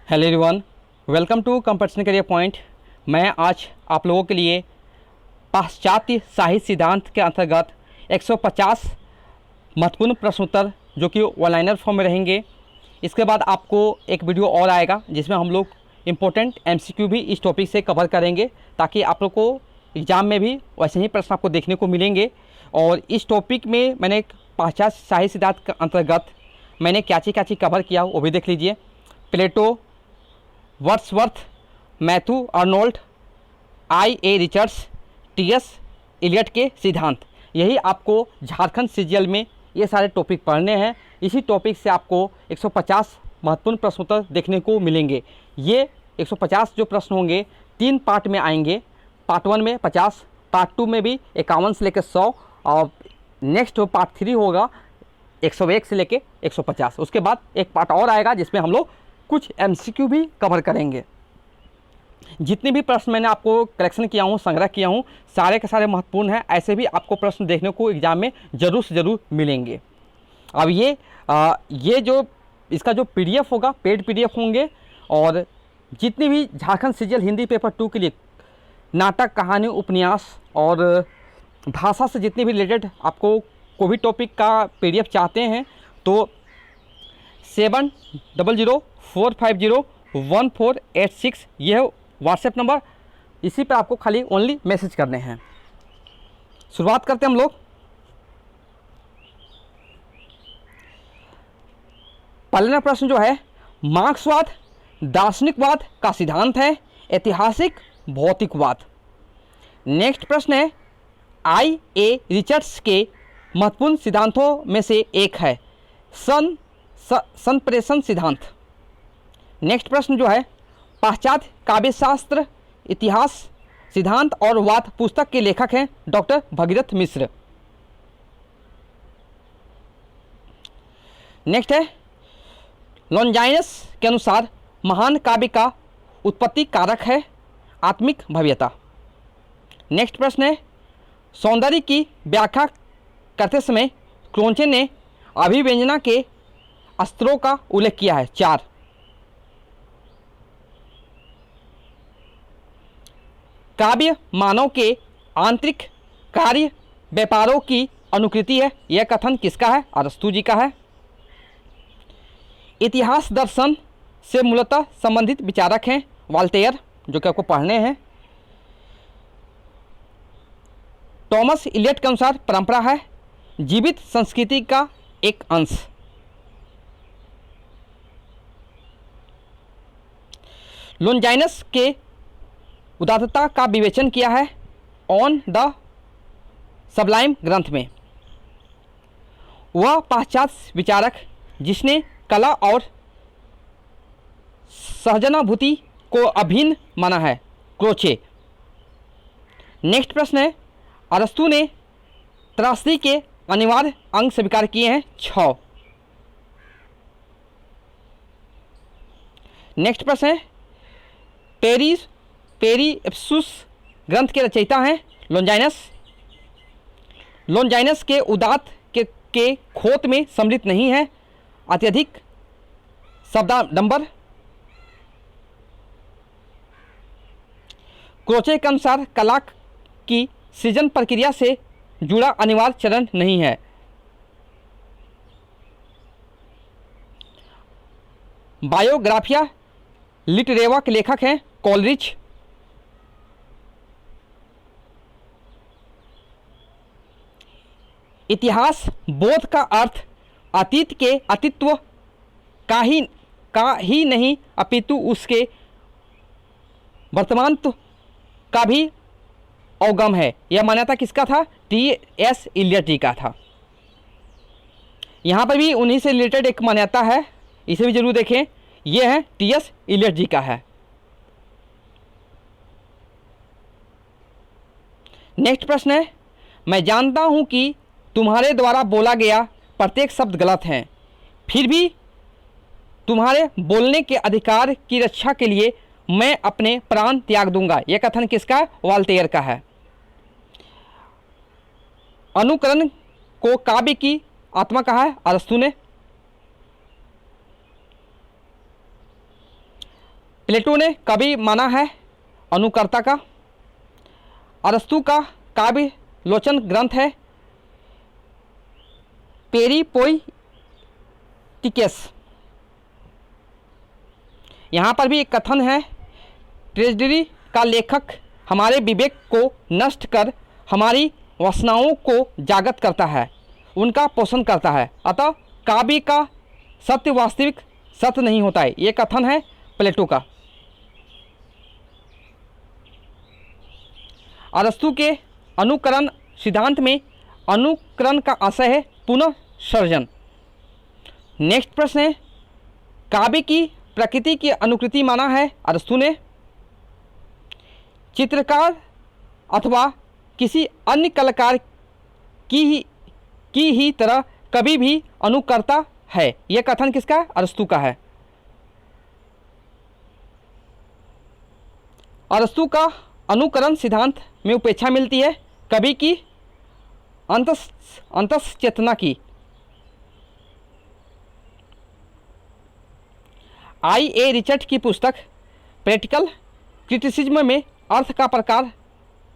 Hello everyone, welcome to competition career point. मैं आज आप लोगों के लिए पाश्चात्य साहित्य सिद्धांत के अंतर्गत 150 महत्वपूर्ण प्रश्न उत्तर जो कि वन लाइनर फॉर्म में रहेंगे। इसके बाद आपको एक वीडियो और आएगा जिसमें हम लोग इम्पोर्टेंट एमसीक्यू भी इस टॉपिक से कवर करेंगे, ताकि आप लोग को एग्ज़ाम में भी वैसे ही प्रश्न आपको देखने को मिलेंगे। और इस टॉपिक में मैंने पाश्चात्य साहित्य सिद्धांत के अंतर्गत मैंने क्या चीज़ कवर किया वो भी देख लीजिए। Plato, Wordsworth, Matthew Arnold, I A. Richards, T S. Eliot के सिद्धांत, यही आपको झारखंड सीजीएल में ये सारे टॉपिक पढ़ने हैं। इसी टॉपिक से आपको 150 महत्वपूर्ण प्रश्नोत्तर देखने को मिलेंगे। ये 150 जो प्रश्न होंगे 3 पार्ट में आएंगे। पार्ट 1 में 50, पार्ट 2 में भी 51 से लेकर 100, और नेक्स्ट जो पार्ट 3 होगा 101 से लेकर 150। उसके बाद एक पार्ट और आएगा जिसमें हम लोग कुछ एमसीक्यू भी कवर करेंगे। जितने भी प्रश्न मैंने आपको कलेक्शन किया हूँ, संग्रह किया हूँ, सारे के सारे महत्वपूर्ण हैं। ऐसे भी आपको प्रश्न देखने को एग्जाम में ज़रूर से ज़रूर मिलेंगे। अब ये जो इसका जो पीडीएफ होगा, पेड पीडीएफ होंगे, और जितनी भी झारखंड सीजीएल हिंदी पेपर 2 के लिए नाटक, कहानी, उपन्यास और भाषा से जितने भी रिलेटेड आपको कोई भी टॉपिक का पीडीएफ चाहते हैं तो 7004501486 ये है व्हाट्सएप नंबर। इसी पे आपको खाली ओनली मैसेज करने हैं। शुरुआत करते हैं हम लोग। पहला प्रश्न जो है, मार्क्सवाद दार्शनिकवाद का सिद्धांत है, ऐतिहासिक भौतिकवाद। नेक्स्ट प्रश्न है, आई.ए. रिचर्ड्स के महत्वपूर्ण सिद्धांतों में से एक है संप्रेषण सिद्धांत। नेक्स्ट प्रश्न जो है, पाश्चात्य काव्यशास्त्र इतिहास सिद्धांत और वाद पुस्तक के लेखक हैं डॉक्टर भगीरथ मिश्र। नेक्स्ट है, लॉन्जाइनस के अनुसार महान काव्य का उत्पत्ति कारक है आत्मिक भव्यता। नेक्स्ट प्रश्न है, सौंदर्य की व्याख्या करते समय क्रोंचे ने अभिव्यंजना के अस्त्रों का उल्लेख किया है 4। काव्य मानव के आंतरिक कार्य व्यापारों की अनुकृति है, यह कथन किसका है? अरस्तू जी का है। इतिहास दर्शन से मूलतः संबंधित विचारक हैं वाल्टेयर, जो कि आपको पढ़ने हैं। टॉमस इलियट के अनुसार परंपरा है जीवित संस्कृति का एक अंश। लॉन्जाइनस के उदात्तता का विवेचन किया है ऑन द सबलाइम ग्रंथ में। वह पाश्चात्य विचारक जिसने कला और सहजनाभूति को अभिन्न माना है क्रोचे। नेक्स्ट प्रश्न है, अरस्तु ने त्रासदी के अनिवार्य अंग स्वीकार किए हैं 6। नेक्स्ट प्रश्न है, पेरीप्सूस ग्रंथ के रचयिता हैं लॉन्जाइनस। लॉन्जाइनस के उदात्त के खोत में सम्मिलित नहीं है अत्यधिक शब्दाडंबर। क्रोचे के अनुसार कला की सृजन प्रक्रिया से जुड़ा अनिवार्य चरण नहीं है। बायोग्राफिया लिटरेवा के लेखक हैं कॉलरिच। इतिहास बोध का अर्थ अतीत के अस्तित्व का ही नहीं अपितु उसके वर्तमान का भी अवगम है। यह मान्यता किसका था? टी.एस. इलियट जी का था। यहाँ पर भी उन्हीं से रिलेटेड एक मान्यता है, इसे भी जरूर देखें। यह है टी.एस. इलियट जी का है। नेक्स्ट प्रश्न है, मैं जानता हूँ कि तुम्हारे द्वारा बोला गया प्रत्येक शब्द गलत है, फिर भी तुम्हारे बोलने के अधिकार की रक्षा के लिए मैं अपने प्राण त्याग दूंगा। यह कथन किसका है? वाल्टेयर का है। अनुकरण को काव्य की आत्मा कहा है अरस्तु ने। प्लेटो ने कभी माना है अनुकर्ता का। अरस्तु का काव्य लोचन ग्रंथ है पेरिपोइटिकस। यहाँ पर भी एक कथन है, ट्रेजेडी का लेखक हमारे विवेक को नष्ट कर हमारी वासनाओं को जागृत करता है, उनका पोषण करता है, अतः काव्य का सत्य वास्तविक सत्य नहीं होता है। ये कथन है प्लेटो का। अरस्तु के अनुकरण सिद्धांत में अनुकरण का आशय है पुनः सृजन। नेक्स्ट प्रश्न है, काव्य की प्रकृति की अनुकृति माना है अरस्तु ने। चित्रकार अथवा किसी अन्य कलाकार की ही तरह कभी भी अनुकर्ता है। यह कथन किसका है? अरस्तु का है। अरस्तु का अनुकरण सिद्धांत में उपेक्षा मिलती है कवि की अंतस चेतना की। I.A. रिचर्ड की पुस्तक प्रैक्टिकल क्रिटिसिज्म में अर्थ का प्रकार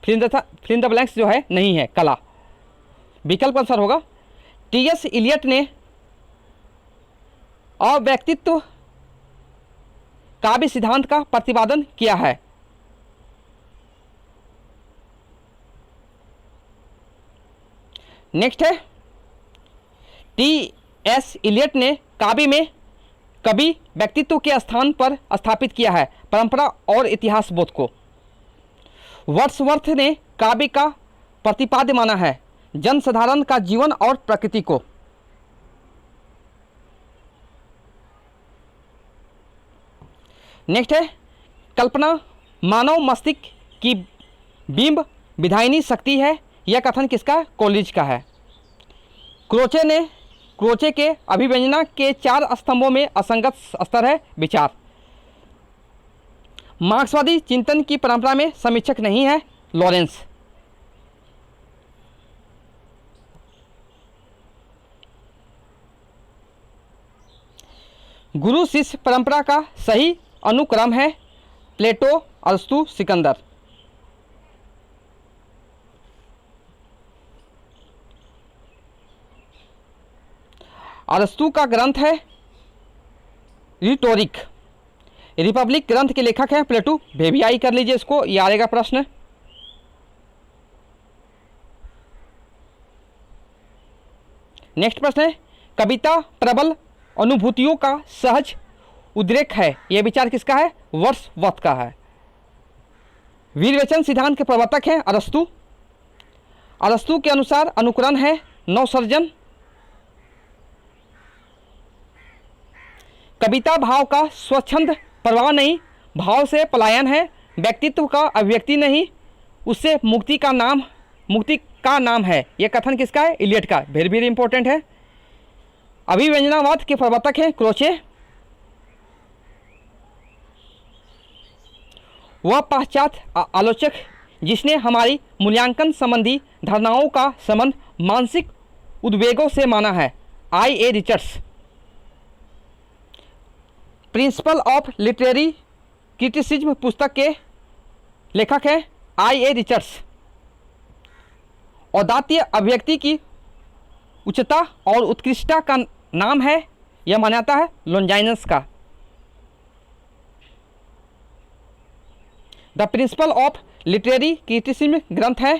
फिल द ब्लैंक्स जो है नहीं है, कला। विकल्प आंसर होगा। T.S. इलियट ने अव्यक्तित्व काव्य सिद्धांत का प्रतिपादन किया है। नेक्स्ट है, T.S. इलियट ने काव्य में कवि व्यक्तित्व के स्थान पर स्थापित किया है परंपरा और इतिहास बोध को। वर्ड्सवर्थ ने काव्य का प्रतिपाद्य माना है जनसाधारण का जीवन और प्रकृति को। नेक्स्ट है, कल्पना मानव मस्तिष्क की बिंब विधायनी शक्ति है। यह कथन किसका? कोलिज का है। क्रोचे के अभिव्यंजना के 4 स्तंभों में असंगत स्तर है विचार। मार्क्सवादी चिंतन की परंपरा में समीक्षक नहीं है लॉरेंस। गुरु शिष्य परंपरा का सही अनुक्रम है प्लेटो, अरस्तु, सिकंदर। अरस्तु का ग्रंथ है रिटोरिक। रिपब्लिक ग्रंथ के लेखक हैं प्लेटो। भेबियाई कर लीजिए इसको, ये आएगा प्रश्न। नेक्स्ट प्रश्न है, कविता प्रबल अनुभूतियों का सहज उद्रेक है। यह विचार किसका है? वर्ड्सवर्थ का है। वीरवचन सिद्धांत के प्रवर्तक हैं अरस्तु। अरस्तु के अनुसार अनुकरण है नवसर्जन। कविता भाव का स्वच्छंद प्रवाह नहीं, भाव से पलायन है। व्यक्तित्व का अभिव्यक्ति नहीं, उससे मुक्ति का नाम है। यह कथन किसका है? इलियट का। वेरी वेरी इंपॉर्टेंट है। अभिव्यंजनावाद के प्रवर्तक हैं क्रोचे। वह पाश्चात्य आलोचक जिसने हमारी मूल्यांकन संबंधी धारणाओं का संबंध मानसिक उद्वेगों से माना है। I.A. Richards. Principle of literary criticism पुस्तक के लेखक हैं I.A. रिचर्ड्स। औदात्य अभिव्यक्ति की उच्चता और उत्कृष्टता का नाम है, यह माना जाता है लोंजाइनस का। The principle of literary criticism ग्रंथ है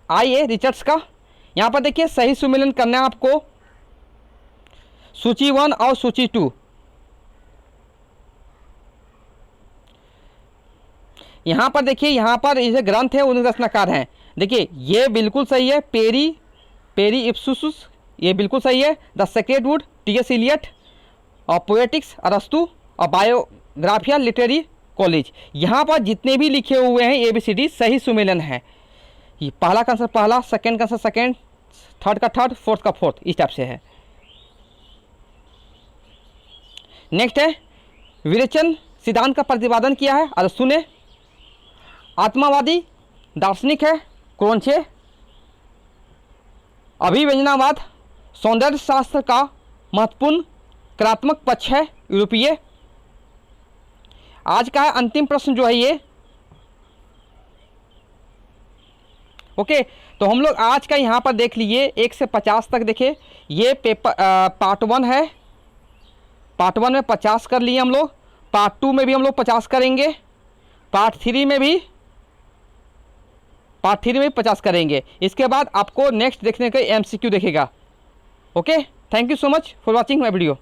I.A. रिचर्ड्स का। यहाँ पर देखिए सही सुमेलन करना है आपको, सूची 1 और सूची 2। यहाँ पर देखिए, यहाँ पर ये ग्रंथ है उन रचनाकार हैं। देखिए ये बिल्कुल सही है, पेरी इप्सुस, ये बिल्कुल सही है। The sacred wood T.S. Eliot, और पोएटिक्स अरस्तु, और बायोग्राफिया लिटरेरी कॉलेज। यहाँ पर जितने भी लिखे हुए हैं ABCD सही सुमेलन है। ये पहला का आंसर पहला, सेकंड का आंसर सेकंड, थर्ड का थर्ड, फोर्थ का फोर्थ, इस टाइप से है। नेक्स्ट है, विवेचन सिद्धांत का प्रतिपादन किया है अरस्तु ने। आत्मावादी दार्शनिक है क्रोचे। अभिव्यंजनावाद सौंदर्य शास्त्र का महत्वपूर्ण कलात्मक पक्ष है यूरोपीय। आज का अंतिम प्रश्न जो है ये। ओके, तो हम लोग आज का यहाँ पर देख लिए 1 से 50 तक देखे। ये पेपर पार्ट 1 है। पार्ट 1 में 50 कर लिए हम लोग। पार्ट 2 में भी हम लोग 50 करेंगे। पार्ट 3 में भी 50 करेंगे। इसके बाद आपको नेक्स्ट देखने का MCQ देखेगा। Okay, thank you so much for watching my video.